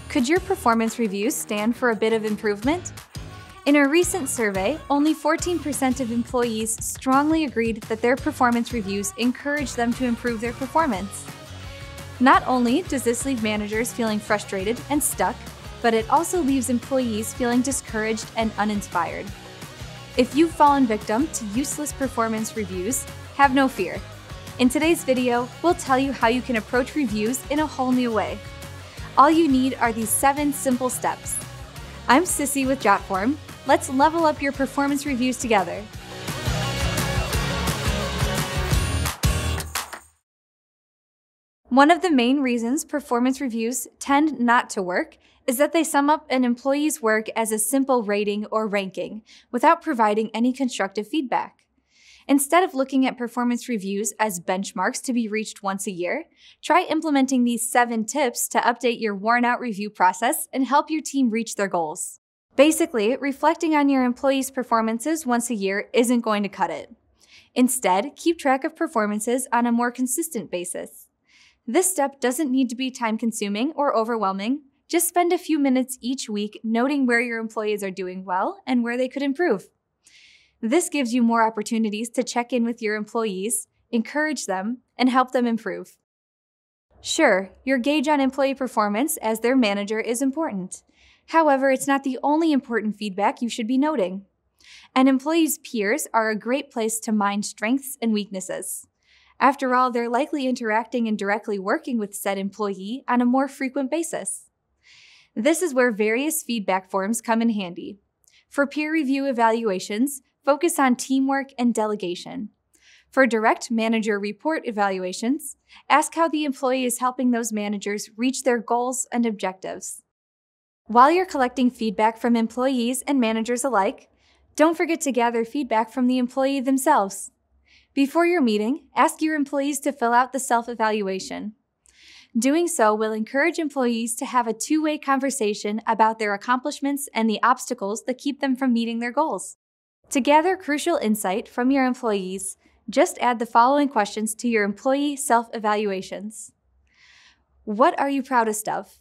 Could your performance reviews stand for a bit of improvement? In a recent survey, only 14% of employees strongly agreed that their performance reviews encourage them to improve their performance. Not only does this leave managers feeling frustrated and stuck, but it also leaves employees feeling discouraged and uninspired. If you've fallen victim to useless performance reviews, have no fear. In today's video, we'll tell you how you can approach reviews in a whole new way. All you need are these 7 simple steps. I'm Sissy with Jotform. Let's level up your performance reviews together. One of the main reasons performance reviews tend not to work is that they sum up an employee's work as a simple rating or ranking without providing any constructive feedback. Instead of looking at performance reviews as benchmarks to be reached once a year, try implementing these 7 tips to update your worn-out review process and help your team reach their goals. Basically, reflecting on your employees' performances once a year isn't going to cut it. Instead, keep track of performances on a more consistent basis. This step doesn't need to be time-consuming or overwhelming. Just spend a few minutes each week noting where your employees are doing well and where they could improve. This gives you more opportunities to check in with your employees, encourage them, and help them improve. Sure, your gauge on employee performance as their manager is important. However, it's not the only important feedback you should be noting. An employee's peers are a great place to mine strengths and weaknesses. After all, they're likely interacting and directly working with said employee on a more frequent basis. This is where various feedback forms come in handy. For peer review evaluations, focus on teamwork and delegation. For direct manager report evaluations, ask how the employee is helping those managers reach their goals and objectives. While you're collecting feedback from employees and managers alike, don't forget to gather feedback from the employee themselves. Before your meeting, ask your employees to fill out the self-evaluation. Doing so will encourage employees to have a two-way conversation about their accomplishments and the obstacles that keep them from meeting their goals. To gather crucial insight from your employees, just add the following questions to your employee self-evaluations. What are you proudest of?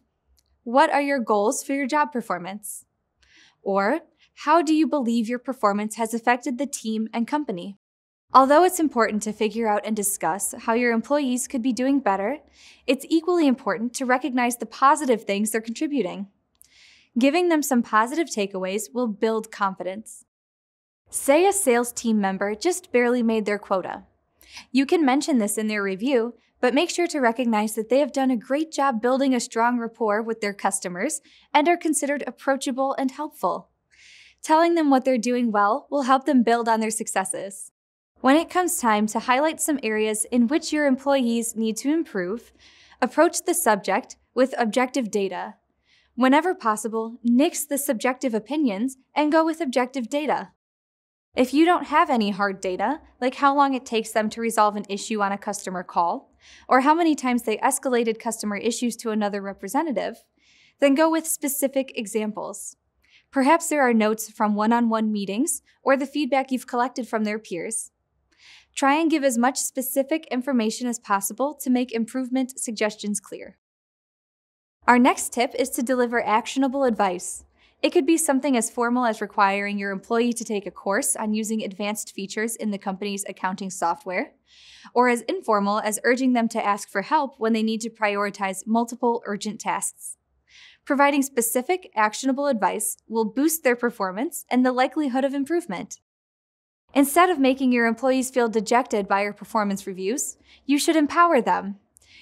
What are your goals for your job performance? Or, how do you believe your performance has affected the team and company? Although it's important to figure out and discuss how your employees could be doing better, it's equally important to recognize the positive things they're contributing. Giving them some positive takeaways will build confidence. Say a sales team member just barely made their quota. You can mention this in their review, but make sure to recognize that they have done a great job building a strong rapport with their customers and are considered approachable and helpful. Telling them what they're doing well will help them build on their successes. When it comes time to highlight some areas in which your employees need to improve, approach the subject with objective data. Whenever possible, nix the subjective opinions and go with objective data. If you don't have any hard data, like how long it takes them to resolve an issue on a customer call, or how many times they escalated customer issues to another representative, then go with specific examples. Perhaps there are notes from one-on-one meetings or the feedback you've collected from their peers. Try and give as much specific information as possible to make improvement suggestions clear. Our next tip is to deliver actionable advice. It could be something as formal as requiring your employee to take a course on using advanced features in the company's accounting software, or as informal as urging them to ask for help when they need to prioritize multiple urgent tasks. Providing specific, actionable advice will boost their performance and the likelihood of improvement. Instead of making your employees feel dejected by your performance reviews, you should empower them.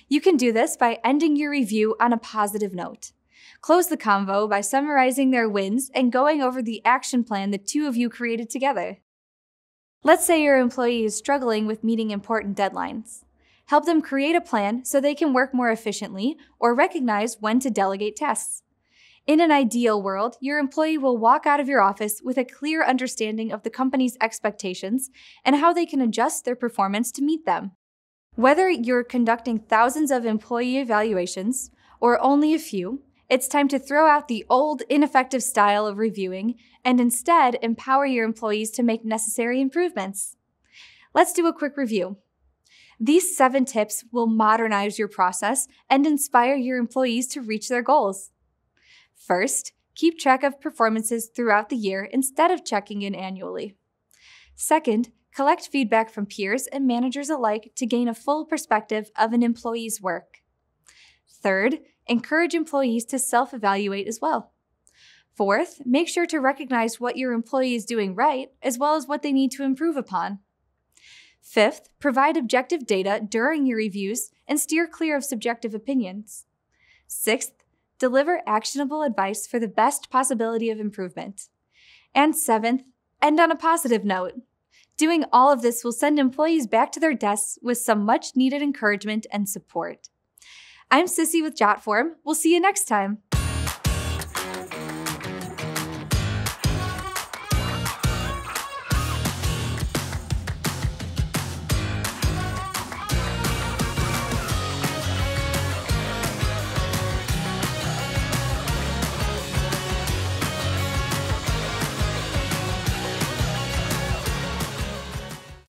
You can do this by ending your review on a positive note. Close the convo by summarizing their wins and going over the action plan the two of you created together. Let's say your employee is struggling with meeting important deadlines. Help them create a plan so they can work more efficiently or recognize when to delegate tasks. In an ideal world, your employee will walk out of your office with a clear understanding of the company's expectations and how they can adjust their performance to meet them. Whether you're conducting thousands of employee evaluations or only a few, it's time to throw out the old, ineffective style of reviewing and instead empower your employees to make necessary improvements. Let's do a quick review. These 7 tips will modernize your process and inspire your employees to reach their goals. First, keep track of performances throughout the year instead of checking in annually. Second, collect feedback from peers and managers alike to gain a full perspective of an employee's work. Third, encourage employees to self-evaluate as well. Fourth, make sure to recognize what your employee is doing right, as well as what they need to improve upon. Fifth, provide objective data during your reviews and steer clear of subjective opinions. Sixth, deliver actionable advice for the best possibility of improvement. And seventh, end on a positive note. Doing all of this will send employees back to their desks with some much-needed encouragement and support. I'm Sissy with Jotform. We'll see you next time.